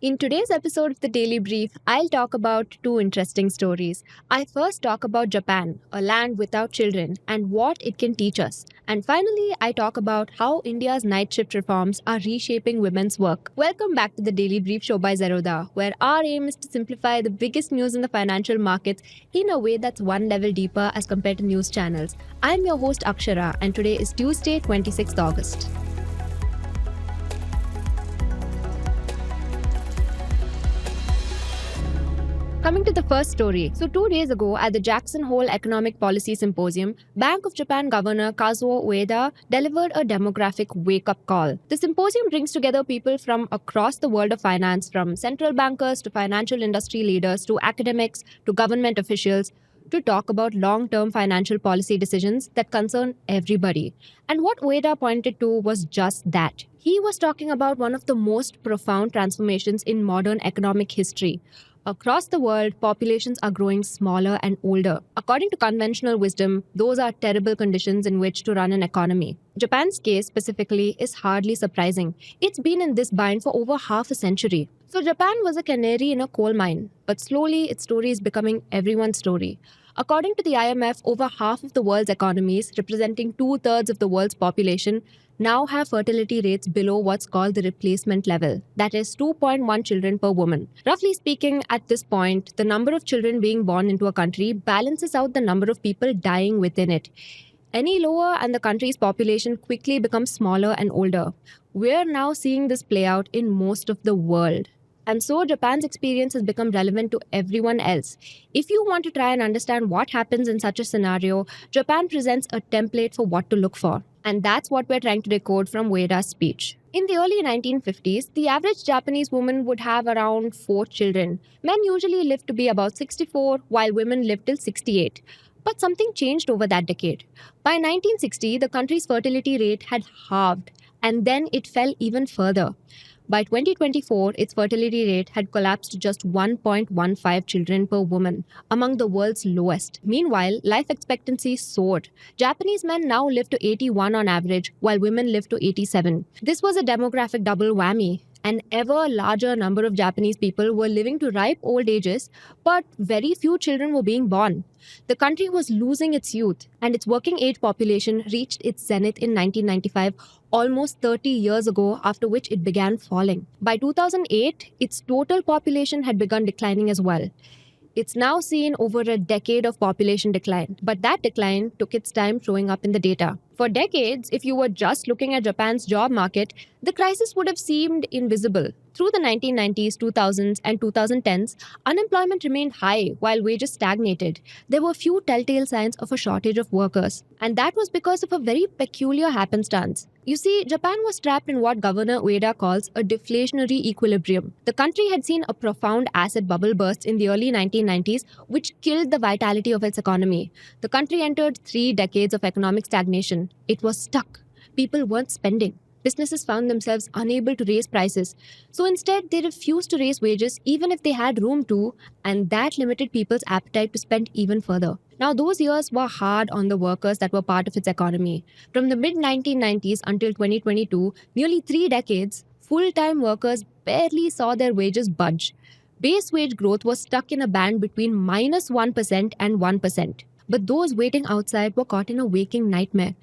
In today's episode of the Daily Brief, I'll talk about two interesting stories. I first talk about Japan, a land without children, and what it can teach us. And finally, I talk about how India's night shift reforms are reshaping women's work. Welcome back to the Daily Brief show by Zerodha, where our aim is to simplify the biggest news in the financial markets in a way that's one level deeper as compared to news channels. I'm your host Akshara, and today is Tuesday, 26th August. Coming to the first story. So 2 days ago at the Jackson Hole Economic Policy Symposium, Bank of Japan Governor Kazuo Ueda delivered a demographic wake-up call. The symposium brings together people from across the world of finance, from central bankers to financial industry leaders to academics to government officials, to talk about long-term financial policy decisions that concern everybody. And what Ueda pointed to was just that. He was talking about one of the most profound transformations in modern economic history. Across the world, populations are growing smaller and older. According to conventional wisdom, those are terrible conditions in which to run an economy. Japan's case specifically is hardly surprising. It's been in this bind for over half a century. So Japan was a canary in a coal mine, but slowly its story is becoming everyone's story. According to the IMF, over half of the world's economies, representing 2/3 of the world's population, now have fertility rates below what's called the replacement level, that is 2.1 children per woman. Roughly speaking, at this point, the number of children being born into a country balances out the number of people dying within it. Any lower and the country's population quickly becomes smaller and older. We're now seeing this play out in most of the world. And so Japan's experience has become relevant to everyone else. If you want to try and understand what happens in such a scenario, Japan presents a template for what to look for. And that's what we're trying to decode from Ueda's speech. In the early 1950s, the average Japanese woman would have around 4 children. Men usually lived to be about 64, while women lived till 68. But something changed over that decade. By 1960, the country's fertility rate had halved, and then it fell even further. By 2024, its fertility rate had collapsed to just 1.15 children per woman, among the world's lowest. Meanwhile, life expectancy soared. Japanese men now live to 81 on average, while women live to 87. This was a demographic double whammy. An ever larger number of Japanese people were living to ripe old ages, but very few children were being born. The country was losing its youth, and its working age population reached its zenith in 1995, almost 30 years ago, after which it began falling. By 2008, its total population had begun declining as well. It's now seen over a decade of population decline, but that decline took its time showing up in the data. For decades, if you were just looking at Japan's job market, the crisis would have seemed invisible. Through the 1990s, 2000s, and 2010s, unemployment remained high while wages stagnated. There were few telltale signs of a shortage of workers, and that was because of a very peculiar happenstance. You see, Japan was trapped in what Governor Ueda calls a deflationary equilibrium. The country had seen a profound asset bubble burst in the early 1990s, which killed the vitality of its economy. The country entered 3 decades of economic stagnation. It was stuck. People weren't spending. Businesses found themselves unable to raise prices. So instead, they refused to raise wages even if they had room to, and that limited people's appetite to spend even further. Now, those years were hard on the workers that were part of its economy. From the mid-1990s until 2022, nearly 3 decades, full-time workers barely saw their wages budge. Base wage growth was stuck in a band between -1% and 1%. But those waiting outside were caught in a waking nightmare.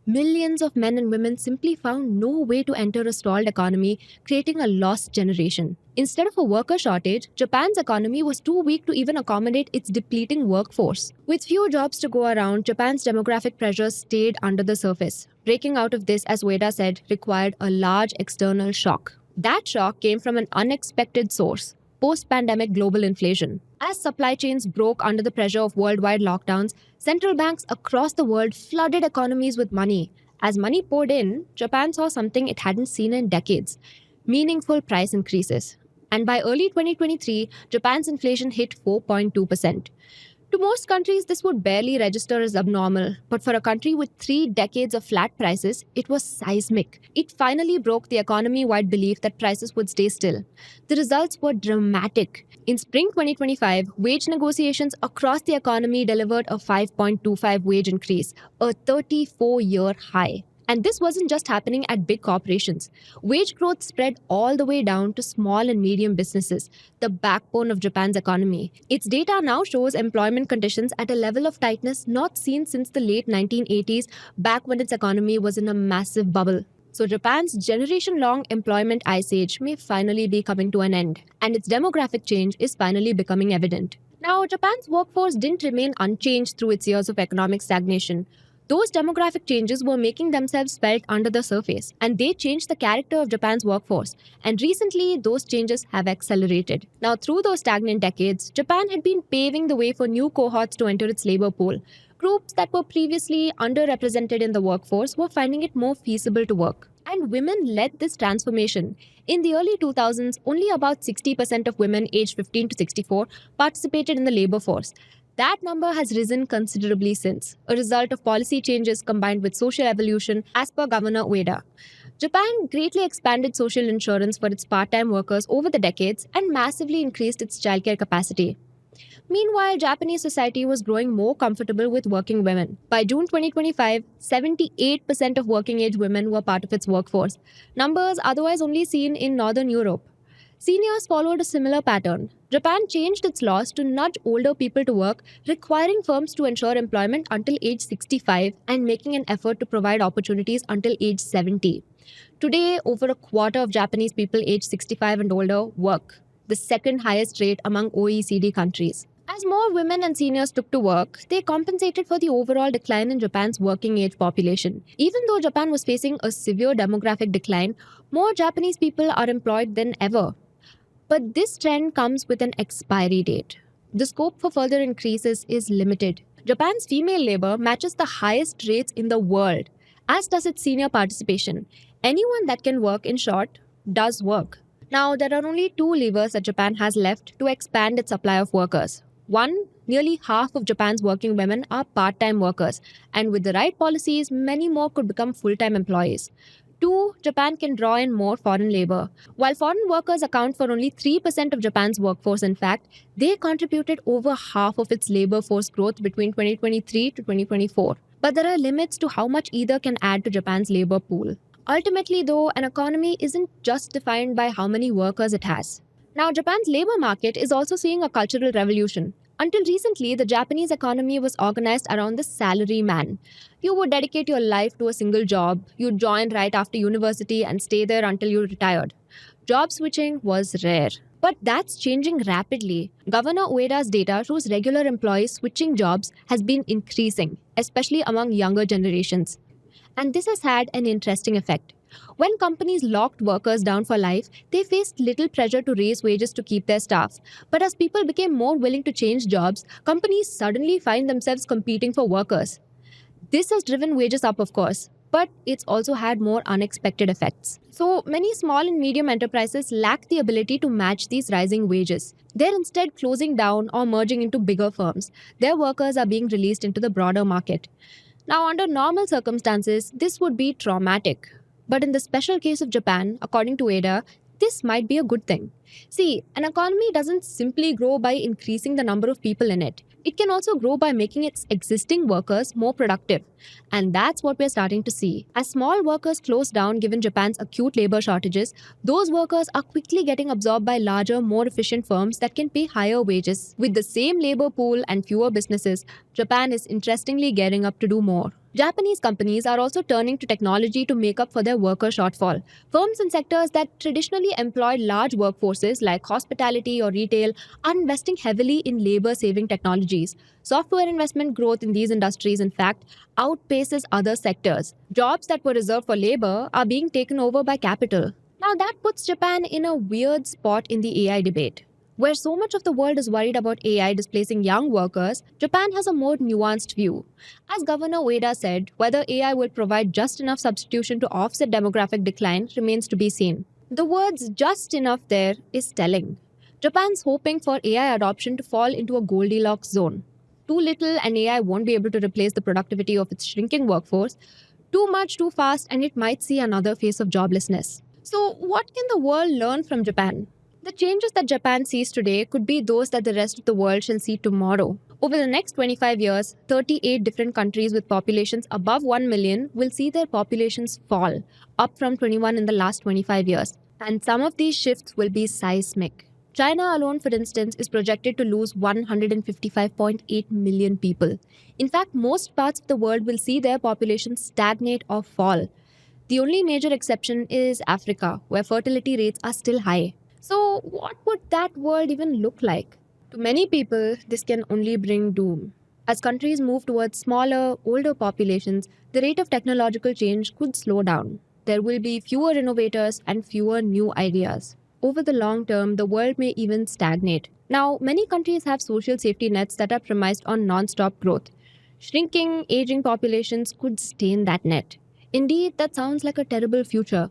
Millions of men and women simply found no way to enter a stalled economy, creating a lost generation. Instead of a worker shortage, Japan's economy was too weak to even accommodate its depleting workforce. With few jobs to go around, Japan's demographic pressures stayed under the surface. Breaking out of this, as Ueda said, required a large external shock. That shock came from an unexpected source: post-pandemic global inflation. As supply chains broke under the pressure of worldwide lockdowns, central banks across the world flooded economies with money. As money poured in, Japan saw something it hadn't seen in decades: meaningful price increases. And by early 2023, Japan's inflation hit 4.2%. To most countries, this would barely register as abnormal, but for a country with 3 decades of flat prices, it was seismic. It finally broke the economy-wide belief that prices would stay still. The results were dramatic. In spring 2025, wage negotiations across the economy delivered a 5.25 wage increase, a 34-year high. And this wasn't just happening at big corporations. Wage growth spread all the way down to small and medium businesses, the backbone of Japan's economy. Its data now shows employment conditions at a level of tightness not seen since the late 1980s, back when its economy was in a massive bubble. So, Japan's generation long employment ice age may finally be coming to an end, and its demographic change is finally becoming evident. Now, Japan's workforce didn't remain unchanged through its years of economic stagnation. Those demographic changes were making themselves felt under the surface, and they changed the character of Japan's workforce. And recently, those changes have accelerated. Now, through those stagnant decades, Japan had been paving the way for new cohorts to enter its labor pool. Groups that were previously underrepresented in the workforce were finding it more feasible to work. And women led this transformation. In the early 2000s, only about 60% of women aged 15 to 64 participated in the labor force. That number has risen considerably since, a result of policy changes combined with social evolution, as per Governor Ueda. Japan greatly expanded social insurance for its part time workers over the decades and massively increased its childcare capacity. Meanwhile, Japanese society was growing more comfortable with working women. By June 2025, 78% of working age women were part of its workforce, numbers otherwise only seen in Northern Europe. Seniors followed a similar pattern. Japan changed its laws to nudge older people to work, requiring firms to ensure employment until age 65 and making an effort to provide opportunities until age 70. Today, over a quarter of Japanese people aged 65 and older work, the second highest rate among OECD countries. As more women and seniors took to work, they compensated for the overall decline in Japan's working age population. Even though Japan was facing a severe demographic decline, more Japanese people are employed than ever. But this trend comes with an expiry date. The scope for further increases is limited. Japan's female labor matches the highest rates in the world, as does its senior participation. Anyone that can work, in short, does work. Now, there are only two levers that Japan has left to expand its supply of workers. One, nearly half of Japan's working women are part time workers, and with the right policies, many more could become full time employees. Two, Japan can draw in more foreign labor. While foreign workers account for only 3% of Japan's workforce, in fact, they contributed over half of its labor force growth between 2023 to 2024. But there are limits to how much either can add to Japan's labor pool. Ultimately, though, an economy isn't just defined by how many workers it has. Now, Japan's labor market is also seeing a cultural revolution. Until recently, the Japanese economy was organized around the salary man. You would dedicate your life to a single job, you'd join right after university and stay there until you retired. Job switching was rare. But that's changing rapidly. Governor Ueda's data shows regular employees switching jobs has been increasing, especially among younger generations. And this has had an interesting effect. When companies locked workers down for life, they faced little pressure to raise wages to keep their staff. But as people became more willing to change jobs, companies suddenly find themselves competing for workers. This has driven wages up, of course, but it's also had more unexpected effects. So many small and medium enterprises lack the ability to match these rising wages. They're instead closing down or merging into bigger firms. Their workers are being released into the broader market. Now, under normal circumstances, this would be traumatic. But in the special case of Japan, according to Ada, this might be a good thing. See, an economy doesn't simply grow by increasing the number of people in it. It can also grow by making its existing workers more productive. And that's what we're starting to see. As small workers close down given Japan's acute labor shortages, those workers are quickly getting absorbed by larger, more efficient firms that can pay higher wages. With the same labor pool and fewer businesses, Japan is interestingly gearing up to do more. Japanese companies are also turning to technology to make up for their worker shortfall. Firms in sectors that traditionally employed large workforces like hospitality or retail are investing heavily in labor-saving technologies. Software investment growth in these industries, in fact, outpaces other sectors. Jobs that were reserved for labor are being taken over by capital. Now that puts Japan in a weird spot in the AI debate. Where so much of the world is worried about AI displacing young workers, Japan has a more nuanced view. As Governor Ueda said, whether AI will provide just enough substitution to offset demographic decline remains to be seen. The words just enough there is telling. Japan's hoping for AI adoption to fall into a Goldilocks zone. Too little and AI won't be able to replace the productivity of its shrinking workforce. Too much too fast and it might see another phase of joblessness. So, what can the world learn from Japan? The changes that Japan sees today could be those that the rest of the world shall see tomorrow. Over the next 25 years, 38 different countries with populations above 1 million will see their populations fall, up from 21 in the last 25 years. And some of these shifts will be seismic. China alone, for instance, is projected to lose 155.8 million people. In fact, most parts of the world will see their populations stagnate or fall. The only major exception is Africa, where fertility rates are still high. So, what would that world even look like? To many people, this can only bring doom. As countries move towards smaller, older populations, the rate of technological change could slow down. There will be fewer innovators and fewer new ideas. Over the long term, the world may even stagnate. Now, many countries have social safety nets that are premised on non stop growth. Shrinking, aging populations could stain that net. Indeed, that sounds like a terrible future.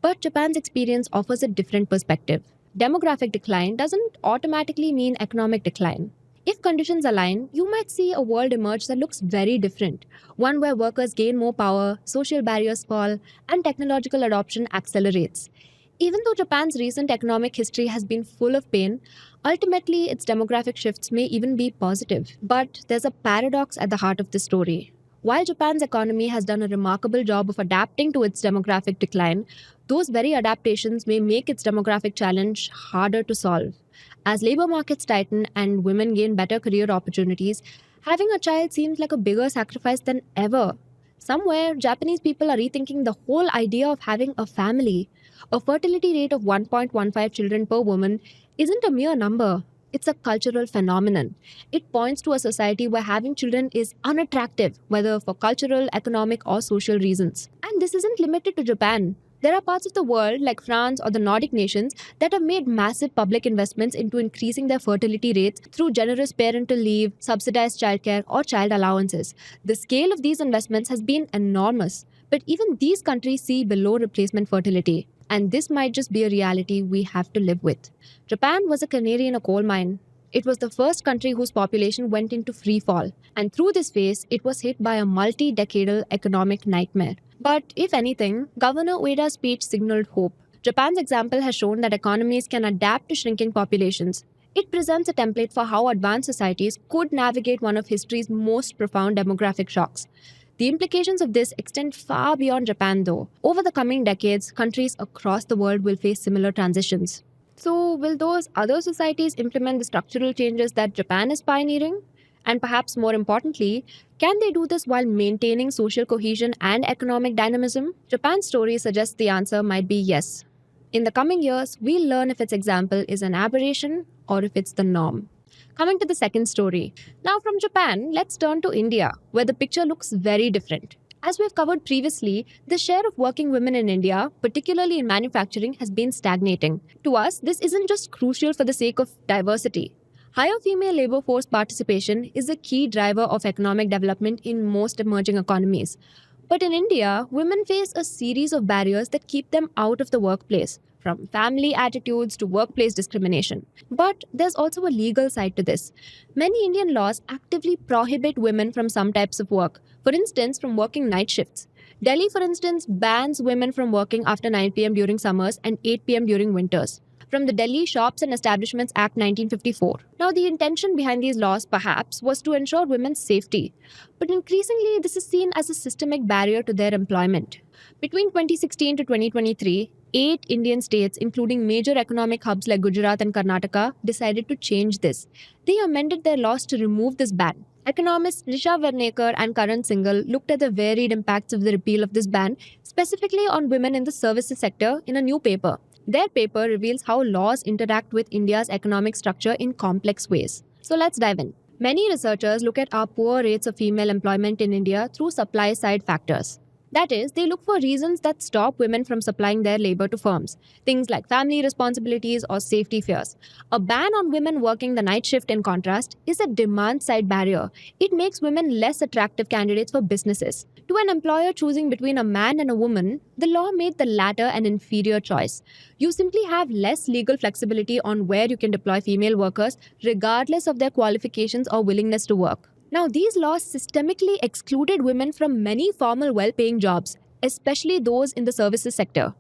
But Japan's experience offers a different perspective. Demographic decline doesn't automatically mean economic decline. If conditions align, you might see a world emerge that looks very different. One where workers gain more power, social barriers fall, and technological adoption accelerates. Even though Japan's recent economic history has been full of pain, ultimately its demographic shifts may even be positive. But there's a paradox at the heart of the story. While Japan's economy has done a remarkable job of adapting to its demographic decline, those very adaptations may make its demographic challenge harder to solve. As labor markets tighten and women gain better career opportunities, having a child seems like a bigger sacrifice than ever. Somewhere, Japanese people are rethinking the whole idea of having a family. A fertility rate of 1.15 children per woman isn't a mere number, it's a cultural phenomenon. It points to a society where having children is unattractive, whether for cultural, economic, or social reasons. And this isn't limited to Japan. There are parts of the world, like France or the Nordic nations, that have made massive public investments into increasing their fertility rates through generous parental leave, subsidized childcare, or child allowances. The scale of these investments has been enormous, but even these countries see below replacement fertility. And this might just be a reality we have to live with. Japan was a canary in a coal mine. It was the first country whose population went into free fall, and through this phase, it was hit by a multi decadal economic nightmare. But if anything, Governor Ueda's speech signaled hope. Japan's example has shown that economies can adapt to shrinking populations. It presents a template for how advanced societies could navigate one of history's most profound demographic shocks. The implications of this extend far beyond Japan, though. Over the coming decades, countries across the world will face similar transitions. So, will those other societies implement the structural changes that Japan is pioneering? And perhaps more importantly, can they do this while maintaining social cohesion and economic dynamism? Japan's story suggests the answer might be yes. In the coming years, we'll learn if its example is an aberration or if it's the norm. Coming to the second story. Now, from Japan, let's turn to India, where the picture looks very different. As we've covered previously, the share of working women in India, particularly in manufacturing, has been stagnating. To us, this isn't just crucial for the sake of diversity. Higher female labor force participation is a key driver of economic development in most emerging economies. But in India, women face a series of barriers that keep them out of the workplace, from family attitudes to workplace discrimination. But there's also a legal side to this. Many Indian laws actively prohibit women from some types of work, for instance, from working night shifts. Delhi, for instance, bans women from working after 9 pm during summers and 8 pm during winters. From the Delhi Shops and Establishments Act 1954. Now, the intention behind these laws, perhaps, was to ensure women's safety. But increasingly, this is seen as a systemic barrier to their employment. Between 2016 to 2023, 8 Indian states, including major economic hubs like Gujarat and Karnataka, decided to change this. They amended their laws to remove this ban. Economists Nisha Varnekar and Karan Singhal looked at the varied impacts of the repeal of this ban, specifically on women in the services sector, in a new paper. Their paper reveals how laws interact with India's economic structure in complex ways. So let's dive in. Many researchers look at our poor rates of female employment in India through supply-side factors. That is, they look for reasons that stop women from supplying their labor to firms, things like family responsibilities or safety fears. A ban on women working the night shift, in contrast, is a demand-side barrier. It makes women less attractive candidates for businesses. To an employer choosing between a man and a woman, the law made the latter an inferior choice. You simply have less legal flexibility on where you can deploy female workers, regardless of their qualifications or willingness to work. Now, these laws systemically excluded women from many formal, well-paying jobs, especially those in the services sector.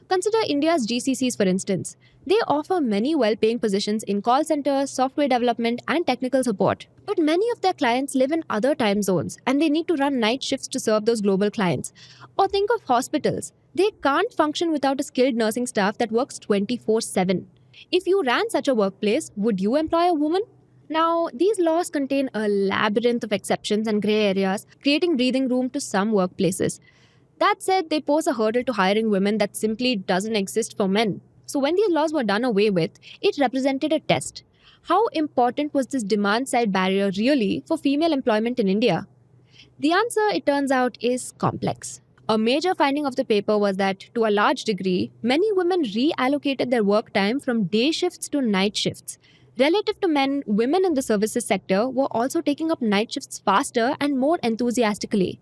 Consider India's GCCs, for instance. They offer many well paying positions in call centers, software development, and technical support. But many of their clients live in other time zones and they need to run night shifts to serve those global clients. Or think of hospitals. They can't function without a skilled nursing staff that works 24/7. If you ran such a workplace, would you employ a woman? Now, these laws contain a labyrinth of exceptions and grey areas, creating breathing room to some workplaces. That said, they pose a hurdle to hiring women that simply doesn't exist for men. So, when these laws were done away with, it represented a test. How important was this demand side barrier really for female employment in India? The answer, it turns out, is complex. A major finding of the paper was that, to a large degree, many women reallocated their work time from day shifts to night shifts. Relative to men, women in the services sector were also taking up night shifts faster and more enthusiastically.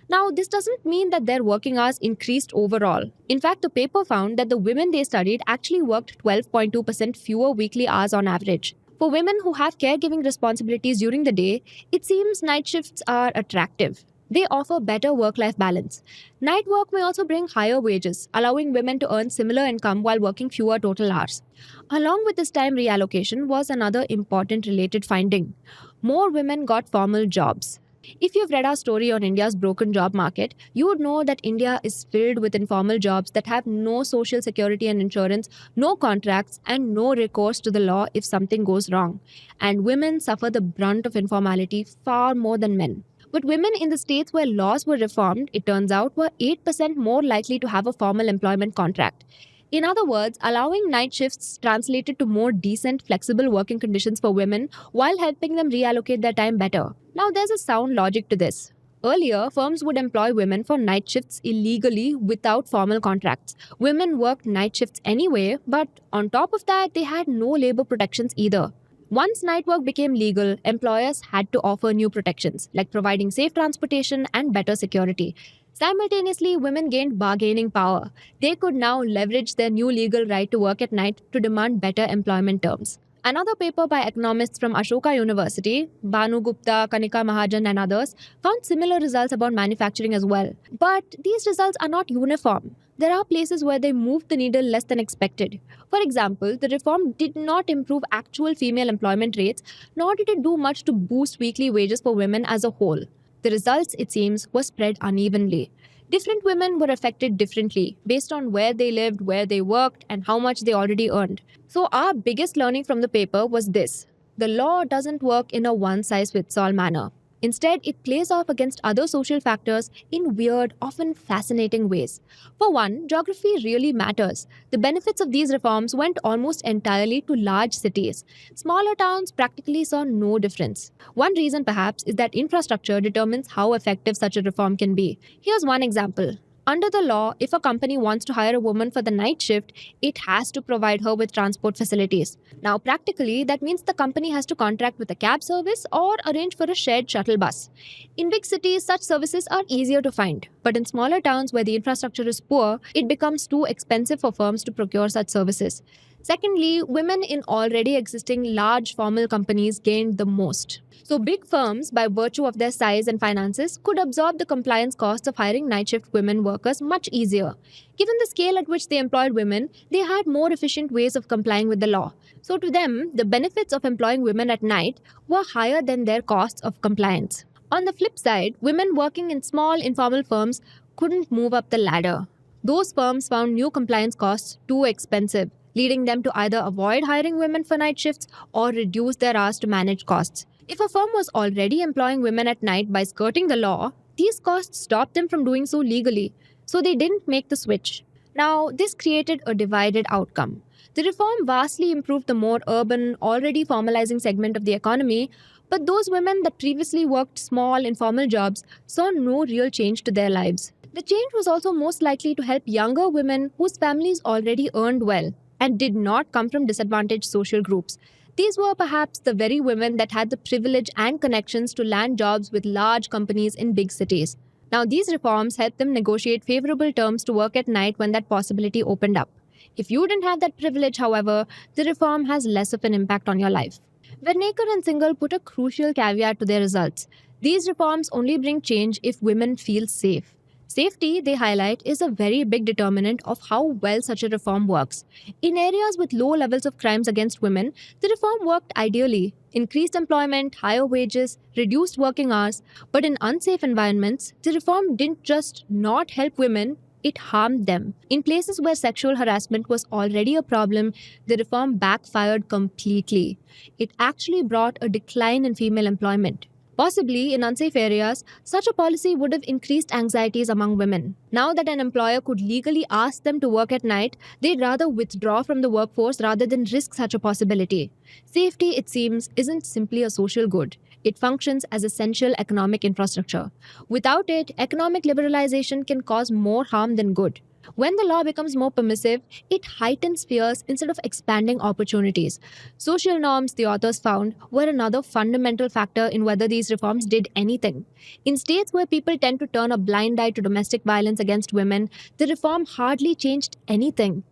Now, this doesn't mean that their working hours increased overall. In fact, the paper found that the women they studied actually worked 12.2% fewer weekly hours on average. For women who have caregiving responsibilities during the day, it seems night shifts are attractive. They offer better work life balance. Night work may also bring higher wages, allowing women to earn similar income while working fewer total hours. Along with this time reallocation was another important related finding. More women got formal jobs. If you've read our story on India's broken job market, you would know that India is filled with informal jobs that have no social security and insurance, no contracts, and no recourse to the law if something goes wrong. And women suffer the brunt of informality far more than men. But women in the states where laws were reformed, it turns out, were 8% more likely to have a formal employment contract. In other words, allowing night shifts translated to more decent, flexible working conditions for women while helping them reallocate their time better. Now, there's a sound logic to this. Earlier, firms would employ women for night shifts illegally without formal contracts. Women worked night shifts anyway, but on top of that, they had no labor protections either. Once night work became legal, employers had to offer new protections, like providing safe transportation and better security. Simultaneously, women gained bargaining power. They could now leverage their new legal right to work at night to demand better employment terms. Another paper by economists from Ashoka University, Banu Gupta, Kanika Mahajan, and others, found similar results about manufacturing as well. But these results are not uniform. There are places where they moved the needle less than expected. For example, the reform did not improve actual female employment rates, nor did it do much to boost weekly wages for women as a whole. The results, it seems, were spread unevenly. Different women were affected differently based on where they lived, where they worked, and how much they already earned. So, our biggest learning from the paper was this: the law doesn't work in a one size fits all manner. Instead, it plays off against other social factors in weird, often fascinating ways. For one, geography really matters. The benefits of these reforms went almost entirely to large cities. Smaller towns practically saw no difference. One reason, perhaps, is that infrastructure determines how effective such a reform can be. Here's one example. Under the law, if a company wants to hire a woman for the night shift, it has to provide her with transport facilities. Now, practically, that means the company has to contract with a cab service or arrange for a shared shuttle bus. In big cities, such services are easier to find. But in smaller towns where the infrastructure is poor, it becomes too expensive for firms to procure such services. Secondly, women in already existing large formal companies gained the most. So, big firms, by virtue of their size and finances, could absorb the compliance costs of hiring night shift women workers much easier. Given the scale at which they employed women, they had more efficient ways of complying with the law. So, to them, the benefits of employing women at night were higher than their costs of compliance. On the flip side, women working in small, informal firms couldn't move up the ladder. Those firms found new compliance costs too expensive, leading them to either avoid hiring women for night shifts or reduce their hours to manage costs. If a firm was already employing women at night by skirting the law, these costs stopped them from doing so legally, so they didn't make the switch. Now, this created a divided outcome. The reform vastly improved the more urban, already formalizing segment of the economy, but those women that previously worked small, informal jobs saw no real change to their lives. The change was also most likely to help younger women whose families already earned well and did not come from disadvantaged social groups. These were perhaps the very women that had the privilege and connections to land jobs with large companies in big cities. Now, these reforms helped them negotiate favorable terms to work at night when that possibility opened up. If you didn't have that privilege, however, the reform has less of an impact on your life. Vernekar and Singhal put a crucial caveat to their results. These reforms only bring change if women feel safe. Safety, they highlight, is a very big determinant of how well such a reform works. In areas with low levels of crimes against women, the reform worked ideally. Increased employment, higher wages, reduced working hours. But in unsafe environments, the reform didn't just not help women, it harmed them. In places where sexual harassment was already a problem, the reform backfired completely. It actually brought a decline in female employment. Possibly, in unsafe areas, such a policy would have increased anxieties among women. Now that an employer could legally ask them to work at night, they'd rather withdraw from the workforce rather than risk such a possibility. Safety, it seems, isn't simply a social good. It functions as essential economic infrastructure. Without it, economic liberalization can cause more harm than good. When the law becomes more permissive, it heightens fears instead of expanding opportunities. Social norms, the authors found, were another fundamental factor in whether these reforms did anything. In states where people tend to turn a blind eye to domestic violence against women, the reform hardly changed anything.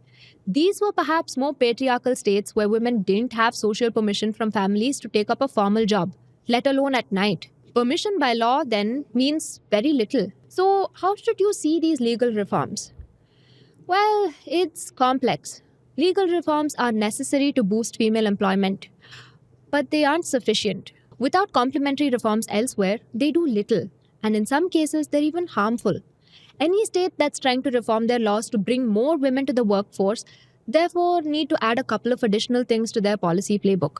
These were perhaps more patriarchal states where women didn't have social permission from families to take up a formal job, let alone at night. Permission by law then means very little. So, how should you see these legal reforms? Well, it's complex. Legal reforms are necessary to boost female employment, but they aren't sufficient. Without complementary reforms elsewhere, they do little, and in some cases, they're even harmful. Any state that's trying to reform their laws to bring more women to the workforce, therefore, need to add a couple of additional things to their policy playbook.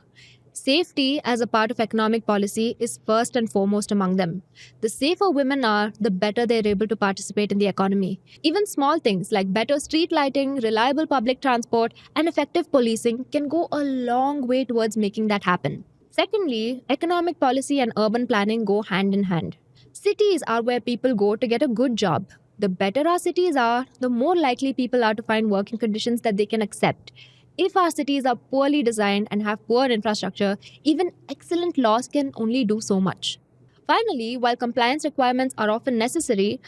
Safety, as a part of economic policy, is first and foremost among them. The safer women are, the better they're able to participate in the economy. Even small things like better street lighting, reliable public transport, and effective policing can go a long way towards making that happen. Secondly, economic policy and urban planning go hand in hand. Cities are where people go to get a good job. The better our cities are, the more likely people are to find working conditions that they can accept. If our cities are poorly designed and have poor infrastructure, even excellent laws can only do so much. Finally, while compliance requirements are often necessary,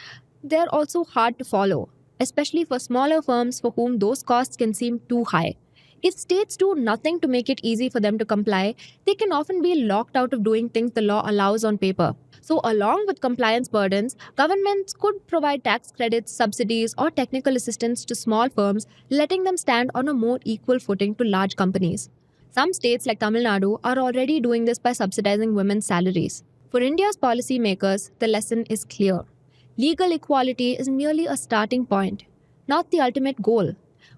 they're also hard to follow, especially for smaller firms for whom those costs can seem too high. If states do nothing to make it easy for them to comply, they can often be locked out of doing things the law allows on paper. So, along with compliance burdens, governments could provide tax credits, subsidies, or technical assistance to small firms, letting them stand on a more equal footing to large companies. Some states like Tamil Nadu are already doing this by subsidizing women's salaries. For India's policymakers, the lesson is clear. Legal equality is merely a starting point, not the ultimate goal.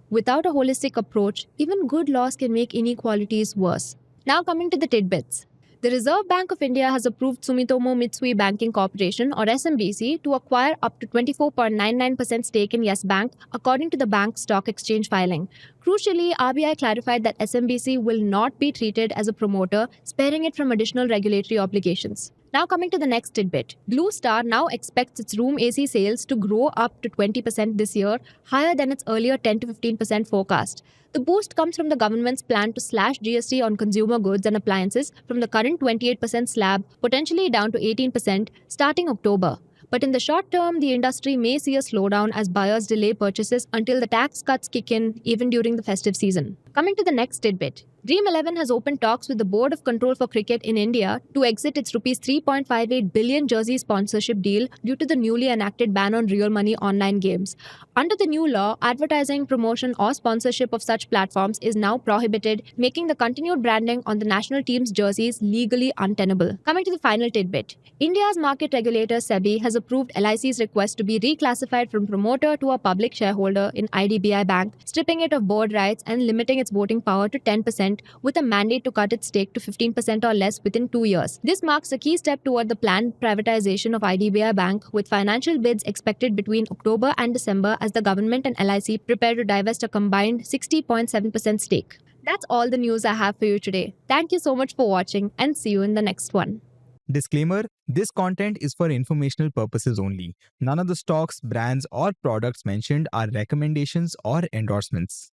Without a holistic approach, even good laws can make inequalities worse. Now, coming to the tidbits. The Reserve Bank of India has approved Sumitomo Mitsui Banking Corporation or SMBC to acquire up to 24.99% stake in Yes Bank, according to the bank's stock exchange filing. Crucially, RBI clarified that SMBC will not be treated as a promoter, sparing it from additional regulatory obligations. Now coming to the next tidbit. Blue Star now expects its room AC sales to grow up to 20% this year, higher than its earlier 10 to 15% forecast. The boost comes from the government's plan to slash GST on consumer goods and appliances from the current 28% slab, potentially down to 18%, starting October. But in the short term, the industry may see a slowdown as buyers delay purchases until the tax cuts kick in, even during the festive season. Coming to the next tidbit. Dream 11 has opened talks with the Board of Control for Cricket in India to exit its Rs 3.58 billion jersey sponsorship deal due to the newly enacted ban on real money online games. Under the new law, advertising, promotion, or sponsorship of such platforms is now prohibited, making the continued branding on the national team's jerseys legally untenable. Coming to the final tidbit. India's market regulator SEBI has approved LIC's request to be reclassified from promoter to a public shareholder in IDBI Bank, stripping it of board rights and limiting its voting power to 10%, with a mandate to cut its stake to 15% or less within 2 years. This marks a key step toward the planned privatization of IDBI Bank, with financial bids expected between October and December as the government and LIC prepare to divest a combined 60.7% stake. That's all the news I have for you today. Thank you so much for watching and see you in the next one. Disclaimer: this content is for informational purposes only. None of the stocks, brands, or products mentioned are recommendations or endorsements.